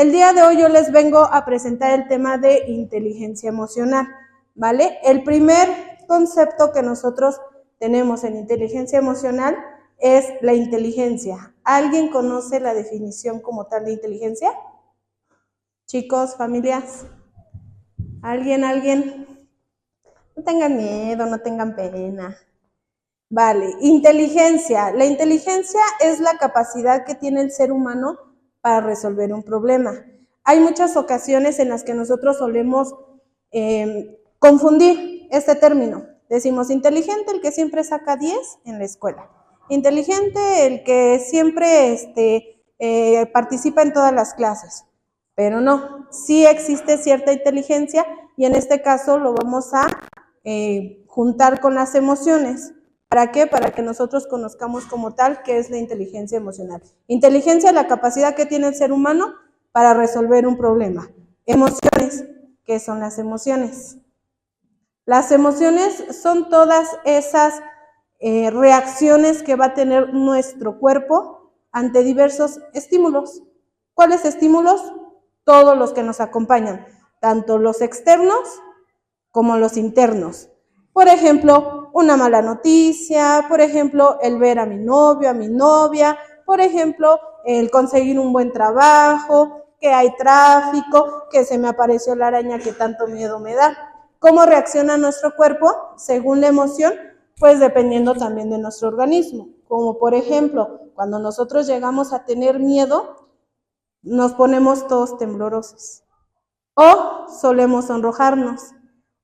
El día de hoy yo les vengo a presentar el tema de inteligencia emocional, ¿vale? El primer concepto que nosotros tenemos en inteligencia emocional es la inteligencia. ¿Alguien conoce la definición como tal de inteligencia? Chicos, familias, ¿alguien? No tengan miedo, no tengan pena. Vale, inteligencia. La inteligencia es la capacidad que tiene el ser humano para resolver un problema. Hay muchas ocasiones en las que nosotros solemos confundir este término. Decimos inteligente el que siempre saca 10 en la escuela. Inteligente el que siempre participa en todas las clases. Pero no, sí existe cierta inteligencia y en este caso lo vamos a juntar con las emociones. ¿Para qué? Para que nosotros conozcamos como tal qué es la inteligencia emocional. Inteligencia es la capacidad que tiene el ser humano para resolver un problema. Emociones, ¿qué son las emociones? Las emociones son todas esas reacciones que va a tener nuestro cuerpo ante diversos estímulos. ¿Cuáles estímulos? Todos los que nos acompañan, tanto los externos como los internos. Por ejemplo, una mala noticia, por ejemplo, el ver a mi novio, a mi novia, por ejemplo, el conseguir un buen trabajo, que hay tráfico, que se me apareció la araña que tanto miedo me da. ¿Cómo reacciona nuestro cuerpo según la emoción? Pues dependiendo también de nuestro organismo. Como por ejemplo, cuando nosotros llegamos a tener miedo, nos ponemos todos temblorosos o solemos sonrojarnos.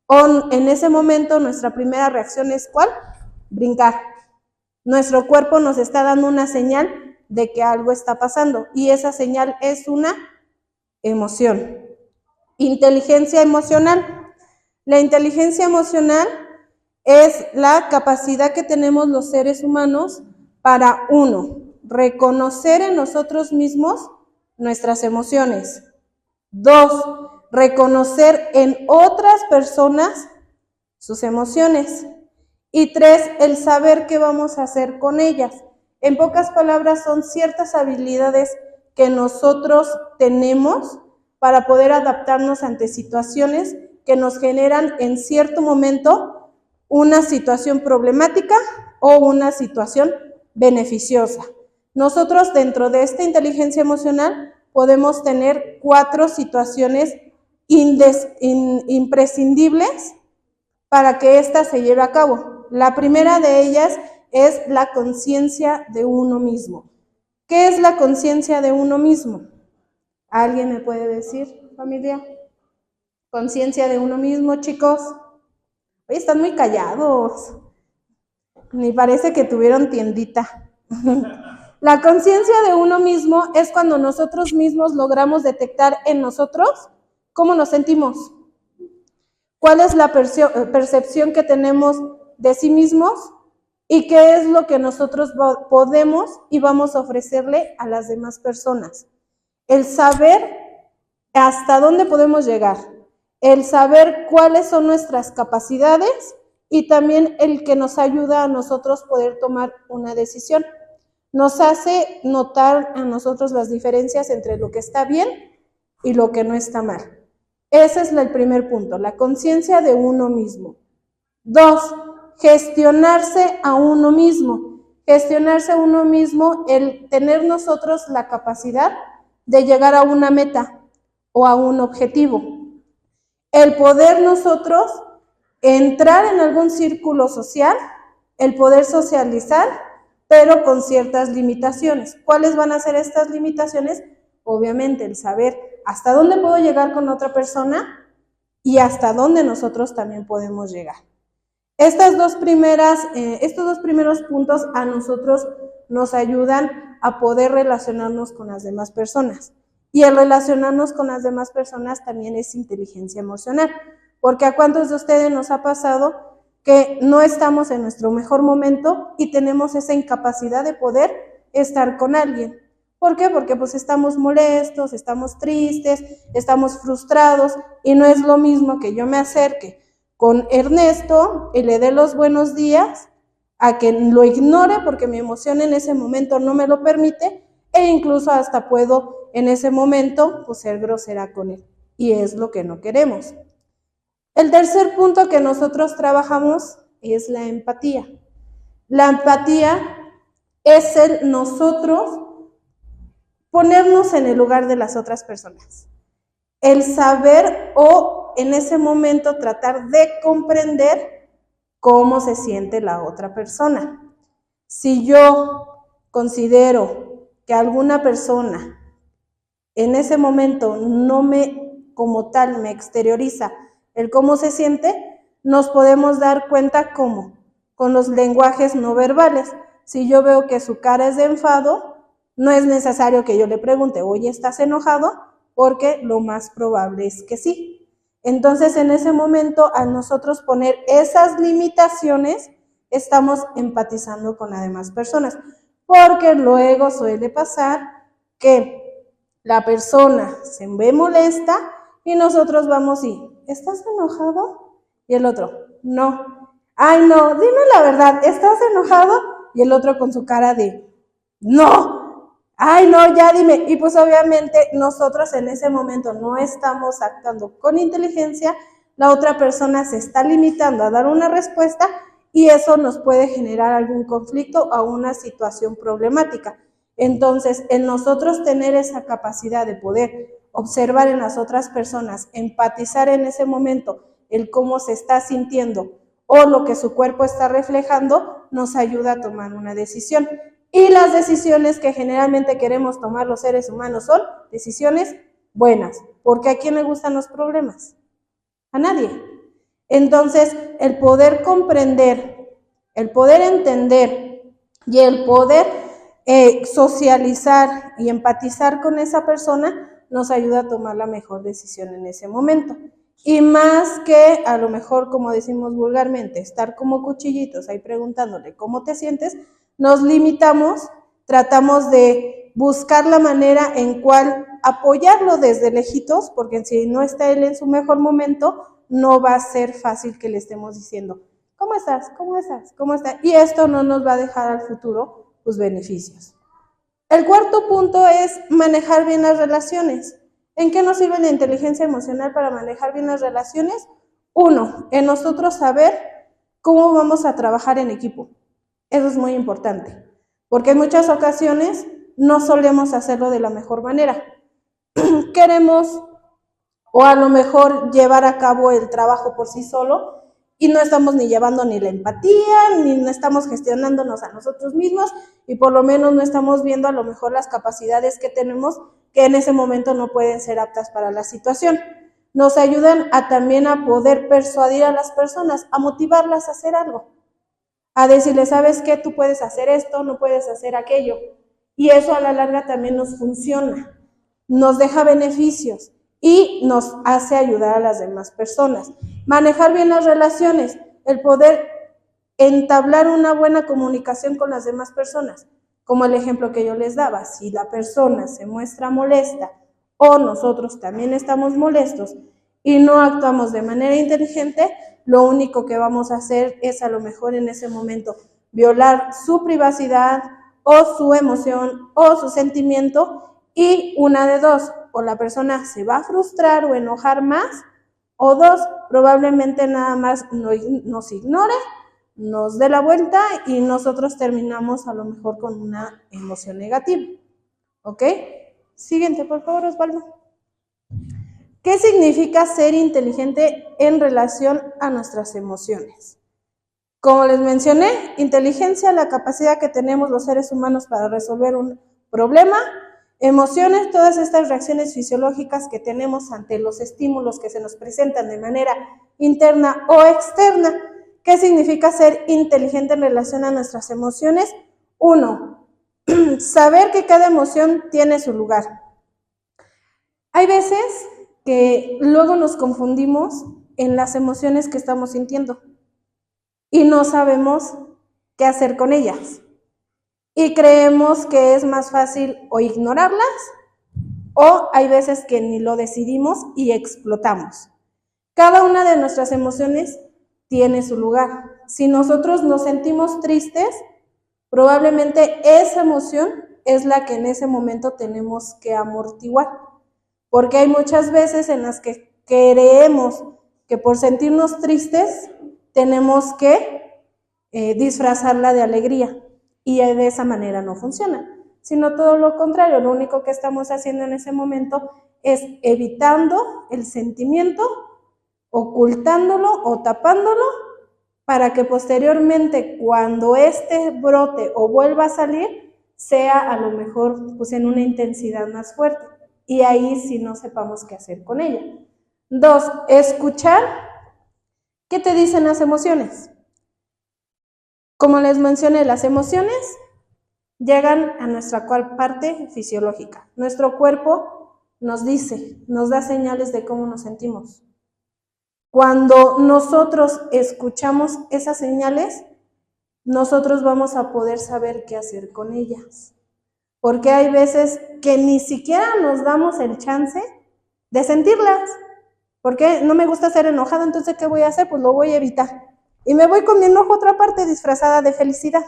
O en ese momento nuestra primera reacción es ¿cuál? Brincar. Nuestro cuerpo nos está dando una señal de que algo está pasando y esa señal es una emoción. Inteligencia emocional. La inteligencia emocional es la capacidad que tenemos los seres humanos para, 1, reconocer en nosotros mismos nuestras emociones. 2, reconocer en otras personas sus emociones. Y 3, el saber qué vamos a hacer con ellas. En pocas palabras, son ciertas habilidades que nosotros tenemos para poder adaptarnos ante situaciones que nos generan en cierto momento una situación problemática o una situación beneficiosa. Nosotros dentro de esta inteligencia emocional podemos tener 4 situaciones imprescindibles para que ésta se lleve a cabo. La primera de ellas es la conciencia de uno mismo. ¿Qué es la conciencia de uno mismo? ¿Alguien me puede decir, familia? Conciencia de uno mismo, chicos. Oye, están muy callados. Ni parece que tuvieron tiendita. La conciencia de uno mismo es cuando nosotros mismos logramos detectar en nosotros cómo nos sentimos. ¿Cuál es la percepción que tenemos de sí mismos? ¿Y qué es lo que nosotros podemos y vamos a ofrecerle a las demás personas? El saber hasta dónde podemos llegar, el saber cuáles son nuestras capacidades y también el que nos ayuda a nosotros poder tomar una decisión. Nos hace notar a nosotros las diferencias entre lo que está bien y lo que no está mal. Ese es el primer punto, la conciencia de uno mismo. 2, gestionarse a uno mismo. Gestionarse a uno mismo, el tener nosotros la capacidad de llegar a una meta o a un objetivo. El poder nosotros entrar en algún círculo social, el poder socializar, pero con ciertas limitaciones. ¿Cuáles van a ser estas limitaciones? Obviamente el saber hasta dónde puedo llegar con otra persona y hasta dónde nosotros también podemos llegar. Estos dos primeros puntos a nosotros nos ayudan a poder relacionarnos con las demás personas. Y el relacionarnos con las demás personas también es inteligencia emocional. Porque ¿a cuántos de ustedes nos ha pasado que no estamos en nuestro mejor momento y tenemos esa incapacidad de poder estar con alguien? ¿Por qué? Porque pues estamos molestos, estamos tristes, estamos frustrados y no es lo mismo que yo me acerque con Ernesto y le dé los buenos días a que lo ignore porque mi emoción en ese momento no me lo permite e incluso hasta puedo en ese momento, pues ser grosera con él. Y es lo que no queremos. El tercer punto que nosotros trabajamos es la empatía. La empatía es el nosotros ponernos en el lugar de las otras personas. El saber o en ese momento tratar de comprender cómo se siente la otra persona. Si yo considero que alguna persona en ese momento no me, como tal, me exterioriza el cómo se siente, nos podemos dar cuenta cómo, con los lenguajes no verbales. Si yo veo que su cara es de enfado, no es necesario que yo le pregunte, oye, ¿estás enojado? Porque lo más probable es que sí. Entonces, en ese momento, al nosotros poner esas limitaciones, estamos empatizando con las demás personas, porque luego suele pasar que la persona se ve molesta y nosotros vamos y, ¿estás enojado? Y el otro, no. Ay, no, dime la verdad, ¿estás enojado? Y el otro con su cara de, no. Ay, no, ya dime. Y pues obviamente nosotros en ese momento no estamos actuando con inteligencia, la otra persona se está limitando a dar una respuesta y eso nos puede generar algún conflicto o una situación problemática. Entonces, en nosotros tener esa capacidad de poder observar en las otras personas, empatizar en ese momento el cómo se está sintiendo o lo que su cuerpo está reflejando, nos ayuda a tomar una decisión. Y las decisiones que generalmente queremos tomar los seres humanos son decisiones buenas, porque ¿a quién le gustan los problemas? A nadie. Entonces, el poder comprender, el poder entender y el poder socializar y empatizar con esa persona nos ayuda a tomar la mejor decisión en ese momento. Y más que a lo mejor, como decimos vulgarmente, estar como cuchillitos ahí preguntándole cómo te sientes, nos limitamos, tratamos de buscar la manera en cual apoyarlo desde lejitos, porque si no está él en su mejor momento, no va a ser fácil que le estemos diciendo, ¿cómo estás? ¿Cómo estás? ¿Cómo estás? Y esto no nos va a dejar al futuro pues beneficios. El cuarto punto es manejar bien las relaciones. ¿En qué nos sirve la inteligencia emocional para manejar bien las relaciones? Uno, en nosotros saber cómo vamos a trabajar en equipo. Eso es muy importante, porque en muchas ocasiones no solemos hacerlo de la mejor manera. Queremos o a lo mejor llevar a cabo el trabajo por sí solo y no estamos ni llevando ni la empatía, ni no estamos gestionándonos a nosotros mismos y por lo menos no estamos viendo a lo mejor las capacidades que tenemos que en ese momento no pueden ser aptas para la situación. Nos ayudan a también a poder persuadir a las personas, a motivarlas a hacer algo, a decirles, ¿sabes qué? Tú puedes hacer esto, no puedes hacer aquello. Y eso a la larga también nos funciona, nos deja beneficios y nos hace ayudar a las demás personas. Manejar bien las relaciones, el poder entablar una buena comunicación con las demás personas, como el ejemplo que yo les daba. Si la persona se muestra molesta o nosotros también estamos molestos y no actuamos de manera inteligente, lo único que vamos a hacer es a lo mejor en ese momento violar su privacidad o su emoción o su sentimiento y una de dos, o la persona se va a frustrar o enojar más o dos, probablemente nada más nos ignore, nos dé la vuelta y nosotros terminamos a lo mejor con una emoción negativa. ¿Ok? Siguiente, por favor, Osvaldo. ¿Qué significa ser inteligente en relación a nuestras emociones? Como les mencioné, inteligencia, la capacidad que tenemos los seres humanos para resolver un problema, emociones, todas estas reacciones fisiológicas que tenemos ante los estímulos que se nos presentan de manera interna o externa. ¿Qué significa ser inteligente en relación a nuestras emociones? Uno, saber que cada emoción tiene su lugar. Hay veces que luego nos confundimos en las emociones que estamos sintiendo y no sabemos qué hacer con ellas. Y creemos que es más fácil o ignorarlas o hay veces que ni lo decidimos y explotamos. Cada una de nuestras emociones tiene su lugar. Si nosotros nos sentimos tristes, probablemente esa emoción es la que en ese momento tenemos que amortiguar, porque hay muchas veces en las que creemos que por sentirnos tristes tenemos que disfrazarla de alegría, y de esa manera no funciona, sino todo lo contrario. Lo único que estamos haciendo en ese momento es evitando el sentimiento, ocultándolo o tapándolo, para que posteriormente, cuando este brote o vuelva a salir, sea a lo mejor pues en una intensidad más fuerte, y ahí sí no sepamos qué hacer con ella. 2, escuchar qué te dicen las emociones. Como les mencioné, las emociones llegan a nuestra parte fisiológica. Nuestro cuerpo nos dice, nos da señales de cómo nos sentimos. Cuando nosotros escuchamos esas señales, nosotros vamos a poder saber qué hacer con ellas. Porque hay veces que ni siquiera nos damos el chance de sentirlas. Porque no me gusta ser enojada, entonces ¿qué voy a hacer? Pues lo voy a evitar. Y me voy con mi enojo a otra parte disfrazada de felicidad.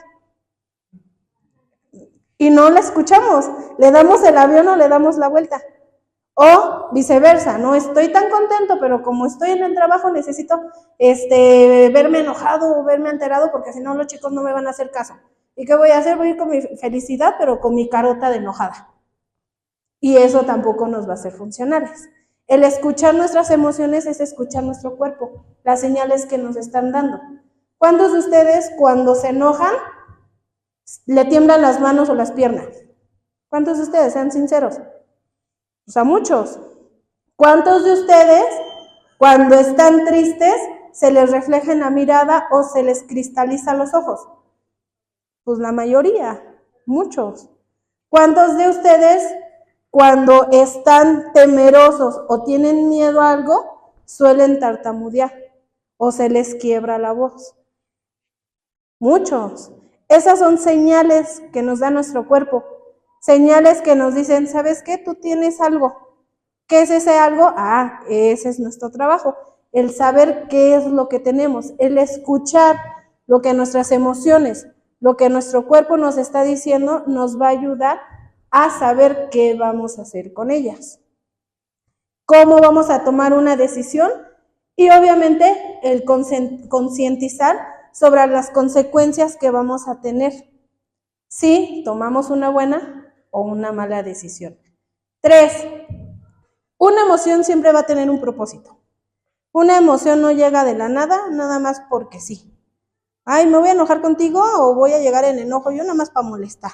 Y no la escuchamos, le damos el avión o le damos la vuelta. O viceversa, no estoy tan contento, pero como estoy en el trabajo necesito verme enojado o verme alterado, porque si no los chicos no me van a hacer caso. ¿Y qué voy a hacer? Voy a ir con mi felicidad, pero con mi carota de enojada. Y eso tampoco nos va a hacer funcionales. El escuchar nuestras emociones es escuchar nuestro cuerpo, las señales que nos están dando. ¿Cuántos de ustedes cuando se enojan le tiemblan las manos o las piernas? ¿Cuántos de ustedes? Sean sinceros. O sea, muchos. ¿Cuántos de ustedes cuando están tristes se les refleja en la mirada o se les cristaliza los ojos? Pues la mayoría, muchos. ¿Cuántos de ustedes cuando están temerosos o tienen miedo a algo suelen tartamudear o se les quiebra la voz? Muchos. Esas son señales que nos da nuestro cuerpo, señales que nos dicen, ¿sabes qué? Tú tienes algo. ¿Qué es ese algo? Ah, ese es nuestro trabajo, el saber qué es lo que tenemos, el escuchar lo que nuestras emociones, lo que nuestro cuerpo nos está diciendo, nos va a ayudar a saber qué vamos a hacer con ellas, cómo vamos a tomar una decisión, y obviamente el concientizar sobre las consecuencias que vamos a tener si tomamos una buena o una mala decisión. 3, una emoción siempre va a tener un propósito. Una emoción no llega de la nada, nada más porque sí. Ay, me voy a enojar contigo o voy a llegar en enojo yo nada más para molestar.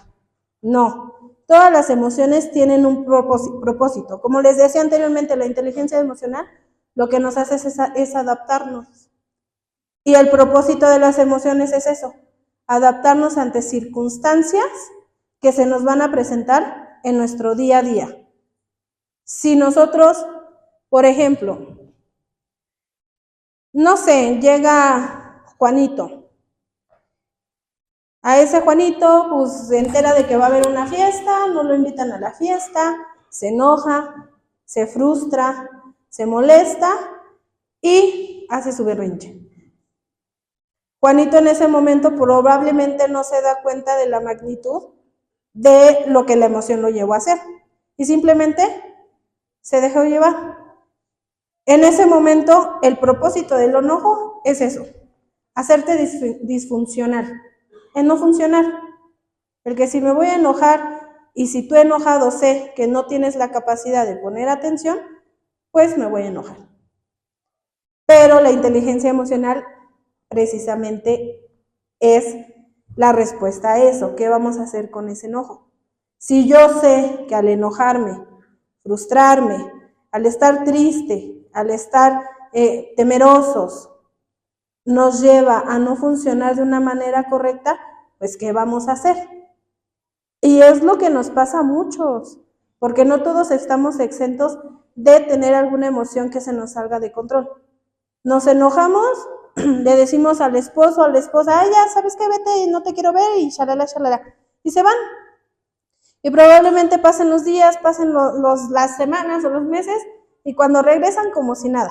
No, todas las emociones tienen un propósito. Como les decía anteriormente, la inteligencia emocional lo que nos hace es adaptarnos. Y el propósito de las emociones es eso, adaptarnos ante circunstancias que se nos van a presentar en nuestro día a día. Si nosotros, por ejemplo, no sé, llega Juanito. A ese Juanito, pues se entera de que va a haber una fiesta, no lo invitan a la fiesta, se enoja, se frustra, se molesta y hace su berrinche. Juanito en ese momento probablemente no se da cuenta de la magnitud de lo que la emoción lo llevó a hacer y simplemente se dejó llevar. En ese momento el propósito del enojo es eso, hacerte disfuncional, el no funcionar. El que si me voy a enojar y si tú enojado sé que no tienes la capacidad de poner atención, pues me voy a enojar. Pero la inteligencia emocional precisamente es la respuesta a eso. ¿Qué vamos a hacer con ese enojo? Si yo sé que al enojarme, frustrarme, al estar triste, al estar temerosos, nos lleva a no funcionar de una manera correcta, pues ¿qué vamos a hacer? Y es lo que nos pasa a muchos, porque no todos estamos exentos de tener alguna emoción que se nos salga de control. Nos enojamos, le decimos al esposo o a la esposa, ay, ya, ¿sabes qué? Vete, no te quiero ver, y shalala, shalala. Y se van. Y probablemente pasen los días, pasen las semanas o los meses, y cuando regresan como si nada.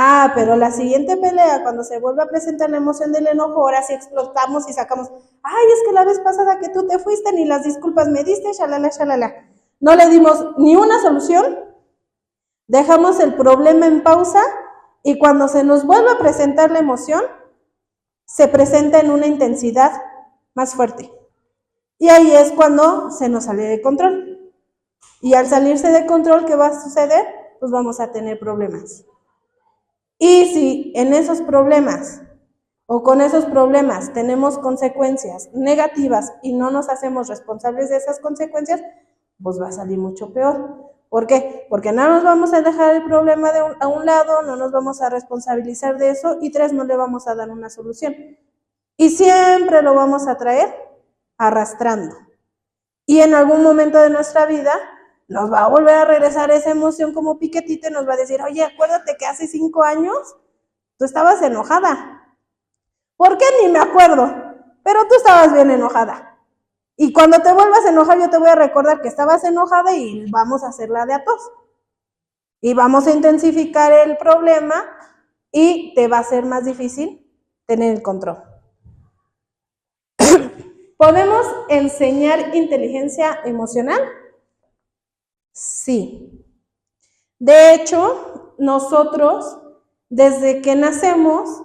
Ah, pero la siguiente pelea, cuando se vuelve a presentar la emoción del enojo, ahora sí explotamos y sacamos, ay, es que la vez pasada que tú te fuiste ni las disculpas me diste, shalala, shalala. No le dimos ni una solución, dejamos el problema en pausa y cuando se nos vuelve a presentar la emoción, se presenta en una intensidad más fuerte. Y ahí es cuando se nos sale de control. Y al salirse de control, ¿qué va a suceder? Pues vamos a tener problemas. Y si en esos problemas o con esos problemas tenemos consecuencias negativas y no nos hacemos responsables de esas consecuencias, pues va a salir mucho peor. ¿Por qué? Porque no nos vamos a dejar el problema a un lado, no nos vamos a responsabilizar de eso y 3, no le vamos a dar una solución. Y siempre lo vamos a traer arrastrando. Y en algún momento de nuestra vida nos va a volver a regresar esa emoción como piquetito y nos va a decir, oye, acuérdate que hace 5 años tú estabas enojada. ¿Por qué? Ni me acuerdo, pero tú estabas bien enojada. Y cuando te vuelvas a enojar, yo te voy a recordar que estabas enojada y vamos a hacerla de a tos. Y vamos a intensificar el problema y te va a ser más difícil tener el control. ¿Podemos enseñar inteligencia emocional? Sí. De hecho, nosotros, desde que nacemos,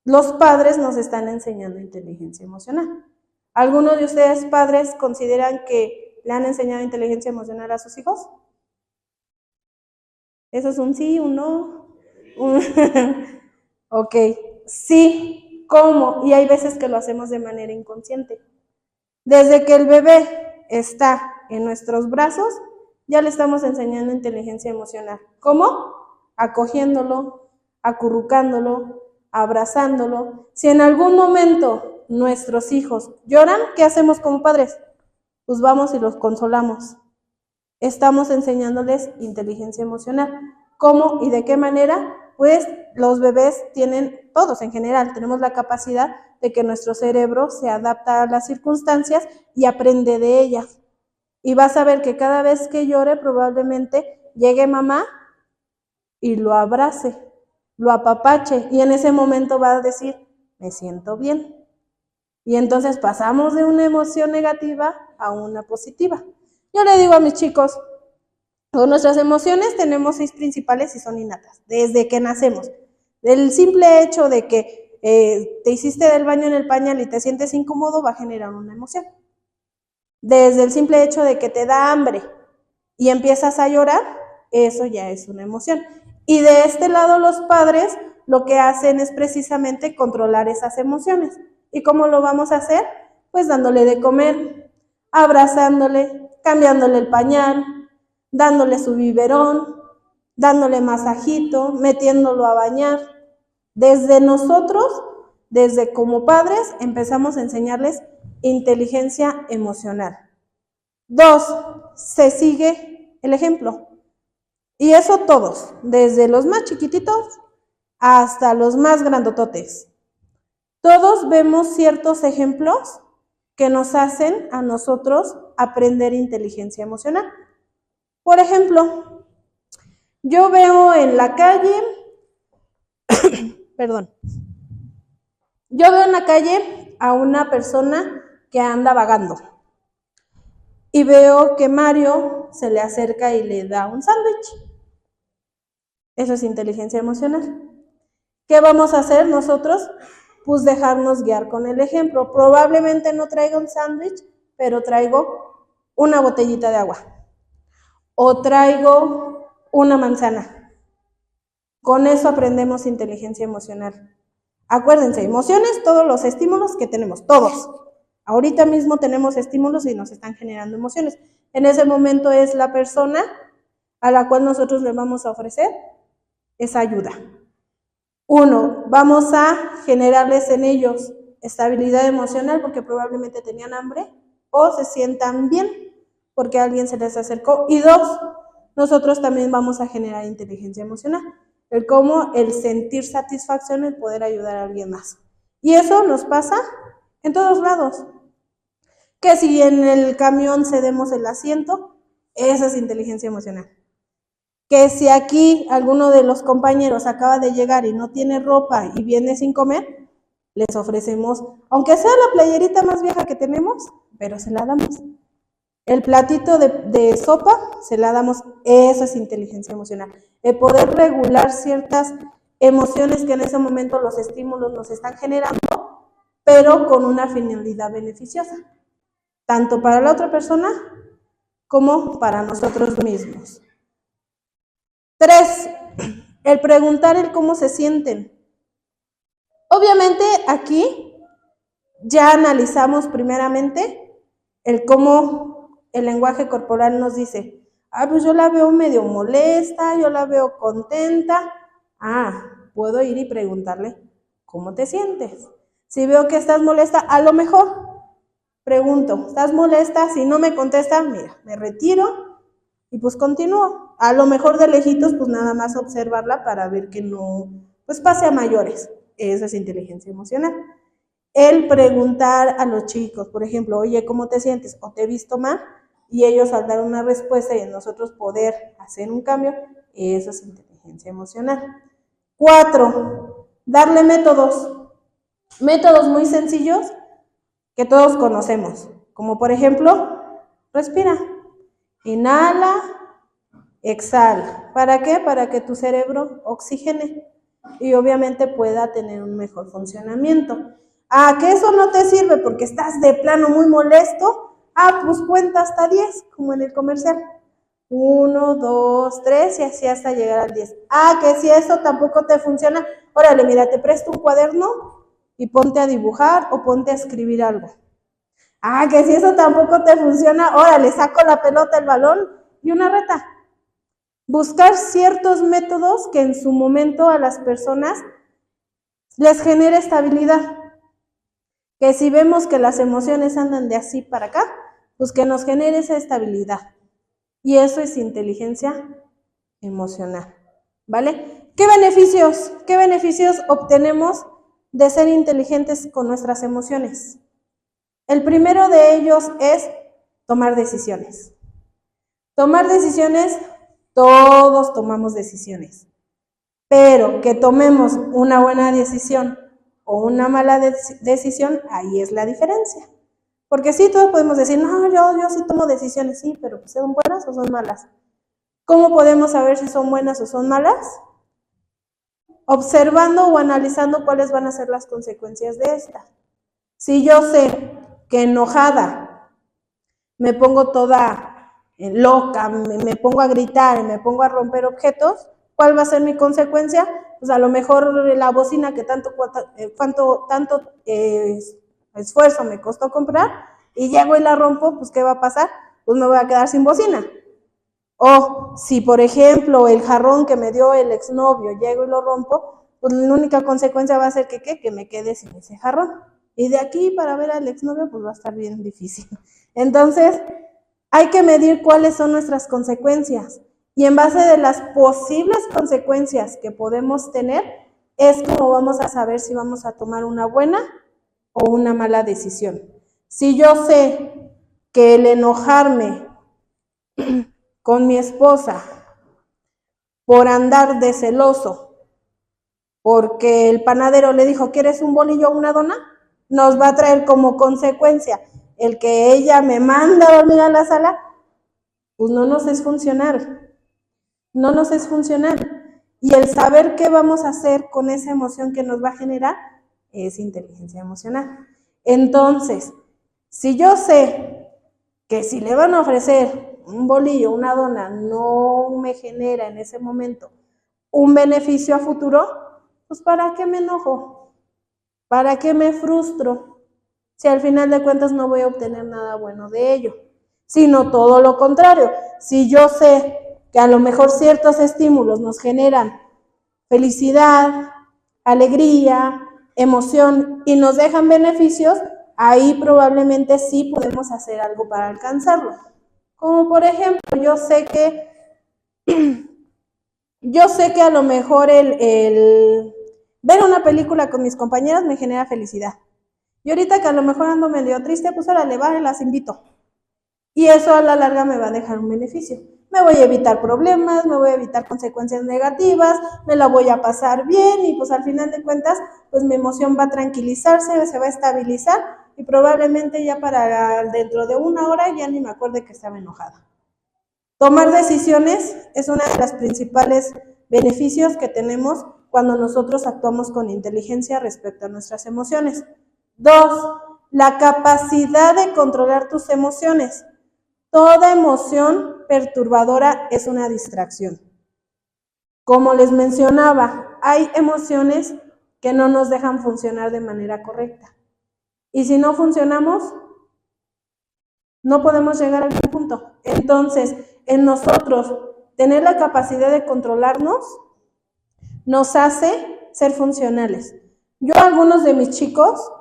los padres nos están enseñando inteligencia emocional. ¿Algunos de ustedes, padres, consideran que le han enseñado inteligencia emocional a sus hijos? ¿Eso es un sí, un no? Ok, sí, ¿cómo? Y hay veces que lo hacemos de manera inconsciente. Desde que el bebé está en nuestros brazos, ya le estamos enseñando inteligencia emocional. ¿Cómo? Acogiéndolo, acurrucándolo, abrazándolo. Si en algún momento nuestros hijos lloran, ¿qué hacemos como padres? Pues vamos y los consolamos. Estamos enseñándoles inteligencia emocional. ¿Cómo y de qué manera? Pues los bebés tienen, todos en general, tenemos la capacidad de que nuestro cerebro se adapta a las circunstancias y aprende de ellas. Y vas a ver que cada vez que llore probablemente llegue mamá y lo abrace, lo apapache y en ese momento va a decir, me siento bien. Y entonces pasamos de una emoción negativa a una positiva. Yo le digo a mis chicos, con nuestras emociones tenemos 6 principales y son innatas, desde que nacemos. Del simple hecho de que te hiciste del baño en el pañal y te sientes incómodo va a generar una emoción. Desde el simple hecho de que te da hambre y empiezas a llorar, eso ya es una emoción. Y de este lado los padres lo que hacen es precisamente controlar esas emociones. ¿Y cómo lo vamos a hacer? Pues dándole de comer, abrazándole, cambiándole el pañal, dándole su biberón, dándole masajito, metiéndolo a bañar. Desde nosotros, desde como padres, empezamos a enseñarles inteligencia emocional. 2, se sigue el ejemplo. Y eso todos, desde los más chiquititos hasta los más grandototes. Todos vemos ciertos ejemplos que nos hacen a nosotros aprender inteligencia emocional. Por ejemplo, yo veo en la calle, yo veo en la calle a una persona que anda vagando y veo que Mario se le acerca y le da un sándwich. Eso es inteligencia emocional. ¿Qué vamos a hacer nosotros? Pues dejarnos guiar con el ejemplo. Probablemente no traiga un sándwich, pero traigo una botellita de agua. O traigo una manzana. Con eso aprendemos inteligencia emocional. Acuérdense, emociones, todos los estímulos que tenemos, todos. Ahorita mismo tenemos estímulos y nos están generando emociones. En ese momento es la persona a la cual nosotros le vamos a ofrecer esa ayuda. 1, vamos a generarles en ellos estabilidad emocional porque probablemente tenían hambre o se sientan bien porque alguien se les acercó. Y 2, nosotros también vamos a generar inteligencia emocional. El cómo, el sentir satisfacción, el poder ayudar a alguien más. Y eso nos pasa en todos lados. Que si en el camión cedemos el asiento, esa es inteligencia emocional. que si aquí alguno de los compañeros acaba de llegar y no tiene ropa y viene sin comer, les ofrecemos, aunque sea la playerita más vieja que tenemos, pero se la damos. El platito de sopa, se la damos. Eso es inteligencia emocional. El poder regular ciertas emociones que en ese momento los estímulos nos están generando, pero con una finalidad beneficiosa, tanto para la otra persona como para nosotros mismos. 3. El preguntar el cómo se sienten. Obviamente aquí ya analizamos primeramente el cómo el lenguaje corporal nos dice, pues yo la veo medio molesta, yo la veo contenta. Puedo ir y preguntarle, ¿cómo te sientes? Si veo que estás molesta, a lo mejor pregunto, ¿estás molesta? Si no me contesta, mira, me retiro y pues continúo. A lo mejor de lejitos, pues nada más observarla para ver que no, pues pase a mayores. Eso es inteligencia emocional. El preguntar a los chicos, por ejemplo, oye, ¿cómo te sientes? ¿O te he visto mal? Y ellos al dar una respuesta y nosotros poder hacer un cambio, eso es inteligencia emocional. 4. Darle métodos. Métodos muy sencillos que todos conocemos, como por ejemplo, respira, inhala, exhala. ¿Para qué? Para que tu cerebro oxigene y obviamente pueda tener un mejor funcionamiento. Que eso no te sirve porque estás de plano muy molesto. Pues cuenta hasta 10, como en el comercial. 1, 2, 3 y así hasta llegar al 10. Que si eso tampoco te funciona, órale, mira, te presto un cuaderno y ponte a dibujar o ponte a escribir algo. Que si eso tampoco te funciona, órale, saco la pelota, el balón y una reta. Buscar ciertos métodos que en su momento a las personas les genere estabilidad. Que si vemos que las emociones andan de así para acá, pues que nos genere esa estabilidad. Y eso es inteligencia emocional, ¿vale? ¿Qué beneficios obtenemos de ser inteligentes con nuestras emociones? El primero de ellos es tomar decisiones. Tomar decisiones, todos tomamos decisiones, pero que tomemos una buena decisión o una mala decisión, ahí es la diferencia. Porque sí, todos podemos decir, no, yo sí tomo decisiones, sí, pero ¿son buenas o son malas? ¿Cómo podemos saber si son buenas o son malas? Observando o analizando cuáles van a ser las consecuencias de esta. Si yo sé que enojada me pongo toda loca, me pongo a gritar, me pongo a romper objetos, ¿cuál va a ser mi consecuencia? Pues a lo mejor la bocina que tanto esfuerzo me costó comprar y llego y la rompo, pues ¿qué va a pasar? Pues me voy a quedar sin bocina. O si, por ejemplo, el jarrón que me dio el exnovio, llego y lo rompo, pues la única consecuencia va a ser que me quede sin ese jarrón. Y de aquí para ver al exnovio, pues va a estar bien difícil. Entonces, hay que medir cuáles son nuestras consecuencias. Y en base de las posibles consecuencias que podemos tener, es como vamos a saber si vamos a tomar una buena o una mala decisión. Si yo sé que el enojarme con mi esposa por andar de celoso, porque el panadero le dijo, ¿quieres un bolillo o una dona? Nos va a traer como consecuencia el que ella me manda a dormir a la sala, pues no nos es funcional. No nos es funcional. Y el saber qué vamos a hacer con esa emoción que nos va a generar es inteligencia emocional. Entonces, si yo sé que si le van a ofrecer un bolillo, una dona, no me genera en ese momento un beneficio a futuro, pues ¿para qué me enojo? ¿Para qué me frustro? Si al final de cuentas no voy a obtener nada bueno de ello, sino todo lo contrario. Si yo sé que a lo mejor ciertos estímulos nos generan felicidad, alegría, emoción y nos dejan beneficios, ahí probablemente sí podemos hacer algo para alcanzarlo. Como por ejemplo, yo sé que a lo mejor el ver una película con mis compañeras me genera felicidad. Y ahorita que a lo mejor ando medio triste, pues órale, vale, las invito. Y eso a la larga me va a dejar un beneficio. me voy a evitar problemas, me voy a evitar consecuencias negativas, me la voy a pasar bien y pues al final de cuentas, pues mi emoción va a tranquilizarse, se va a estabilizar y probablemente ya para dentro de una hora ya ni me acuerde que estaba enojada. Tomar decisiones es uno de los principales beneficios que tenemos cuando nosotros actuamos con inteligencia respecto a nuestras emociones. 2, la capacidad de controlar tus emociones. Toda emoción perturbadora es una distracción. Como les mencionaba, hay emociones que no nos dejan funcionar de manera correcta. Y si no funcionamos, no podemos llegar al punto. Entonces, en nosotros, tener la capacidad de controlarnos nos hace ser funcionales. Yo a algunos de mis chicos,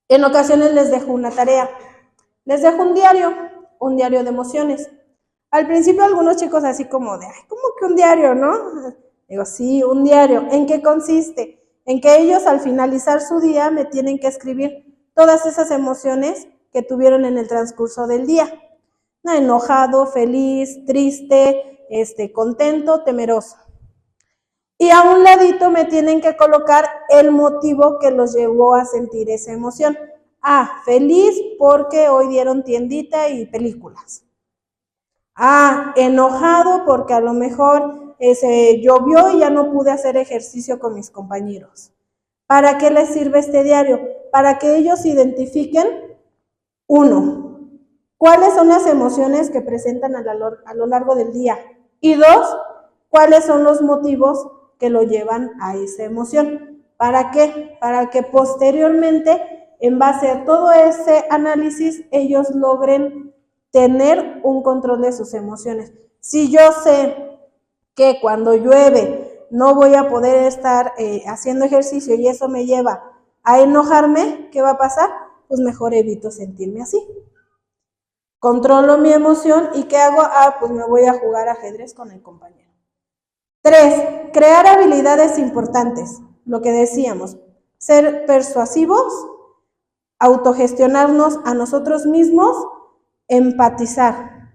en ocasiones les dejo una tarea. Les dejo un diario de emociones. Al principio algunos chicos así como de, ay, ¿cómo que un diario, no? Digo, sí, un diario. ¿En qué consiste? En que ellos al finalizar su día me tienen que escribir todas esas emociones que tuvieron en el transcurso del día. ¿No? Enojado, feliz, triste, contento, temeroso. Y a un ladito me tienen que colocar el motivo que los llevó a sentir esa emoción. Feliz porque hoy dieron tiendita y películas. Enojado porque a lo mejor llovió y ya no pude hacer ejercicio con mis compañeros. ¿Para qué les sirve este diario? Para que ellos identifiquen, 1, cuáles son las emociones que presentan a lo largo del día. Y 2, cuáles son los motivos que lo llevan a esa emoción. ¿Para qué? Para que posteriormente, en base a todo ese análisis, ellos logren tener un control de sus emociones. Si yo sé que cuando llueve no voy a poder estar haciendo ejercicio y eso me lleva a enojarme, ¿qué va a pasar? Pues mejor evito sentirme así. Controlo mi emoción y ¿qué hago? Pues me voy a jugar ajedrez con el compañero. 3, crear habilidades importantes. Lo que decíamos, ser persuasivos, autogestionarnos a nosotros mismos, empatizar.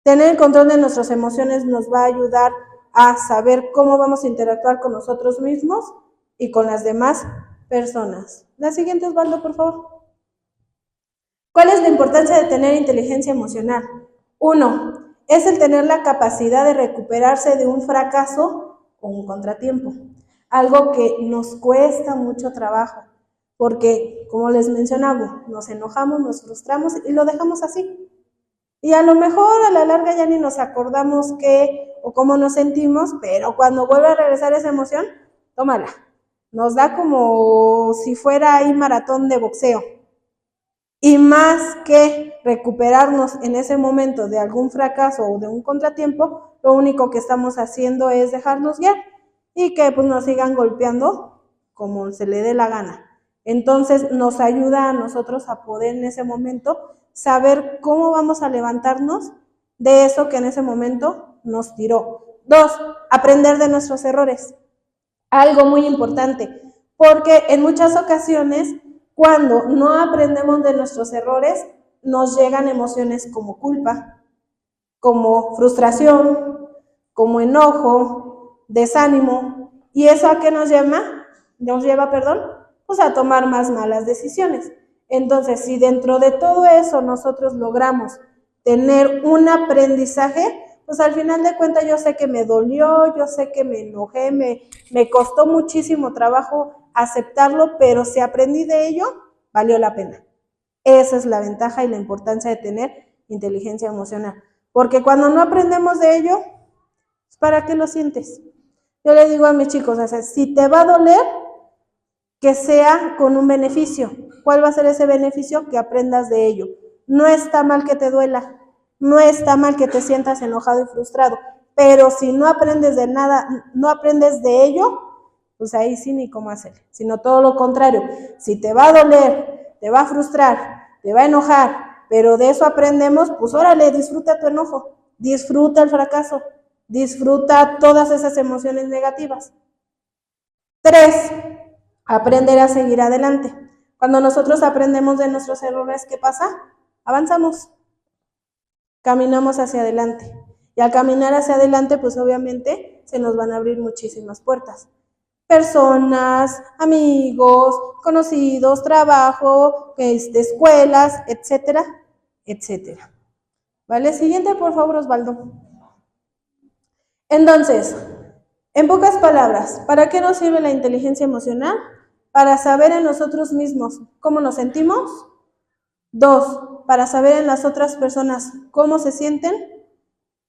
Tener el control de nuestras emociones nos va a ayudar a saber cómo vamos a interactuar con nosotros mismos y con las demás personas. La siguiente, Osvaldo, por favor. ¿Cuál es la importancia de tener inteligencia emocional? 1, es el tener la capacidad de recuperarse de un fracaso o un contratiempo. Algo que nos cuesta mucho trabajo, porque, como les mencionaba, nos enojamos, nos frustramos y lo dejamos así. Y a lo mejor a la larga ya ni nos acordamos qué o cómo nos sentimos, pero cuando vuelve a regresar esa emoción, tómala. Nos da como si fuera ahí maratón de boxeo. Y más que recuperarnos en ese momento de algún fracaso o de un contratiempo, lo único que estamos haciendo es dejarnos guiar y que pues nos sigan golpeando como se le dé la gana. Entonces nos ayuda a nosotros a poder en ese momento saber cómo vamos a levantarnos de eso que en ese momento nos tiró. 2, aprender de nuestros errores. Algo muy importante, porque en muchas ocasiones cuando no aprendemos de nuestros errores, nos llegan emociones como culpa, como frustración, como enojo, desánimo. ¿Y eso a qué nos lleva? Pues a tomar más malas decisiones. Entonces, si dentro de todo eso nosotros logramos tener un aprendizaje, pues al final de cuentas yo sé que me dolió, yo sé que me enojé, me costó muchísimo trabajo aceptarlo, pero si aprendí de ello, valió la pena. Esa es la ventaja y la importancia de tener inteligencia emocional. Porque cuando no aprendemos de ello, ¿para qué lo sientes? Yo le digo a mis chicos, o sea, si te va a doler, que sea con un beneficio. ¿Cuál va a ser ese beneficio? Que aprendas de ello. No está mal que te duela, no está mal que te sientas enojado y frustrado, pero si no aprendes de nada, no aprendes de ello, pues ahí sí ni cómo hacer, sino todo lo contrario. Si te va a doler, te va a frustrar, te va a enojar, pero de eso aprendemos, pues órale, disfruta tu enojo, disfruta el fracaso, disfruta todas esas emociones negativas. 3, aprender a seguir adelante. Cuando nosotros aprendemos de nuestros errores, ¿qué pasa? Avanzamos. caminamos hacia adelante. Y al caminar hacia adelante, pues obviamente se nos van a abrir muchísimas puertas. Personas, amigos, conocidos, trabajo, escuelas, etcétera, etcétera. ¿Vale? Siguiente, por favor, Osvaldo. Entonces, en pocas palabras, ¿para qué nos sirve la inteligencia emocional? Para saber en nosotros mismos cómo nos sentimos. 2, para saber en las otras personas cómo se sienten.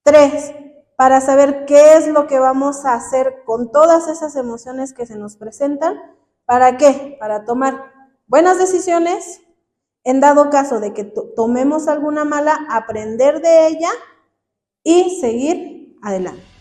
3, para saber qué es lo que vamos a hacer con todas esas emociones que se nos presentan. ¿Para qué? Para tomar buenas decisiones. En dado caso de que tomemos alguna mala, aprender de ella y seguir adelante.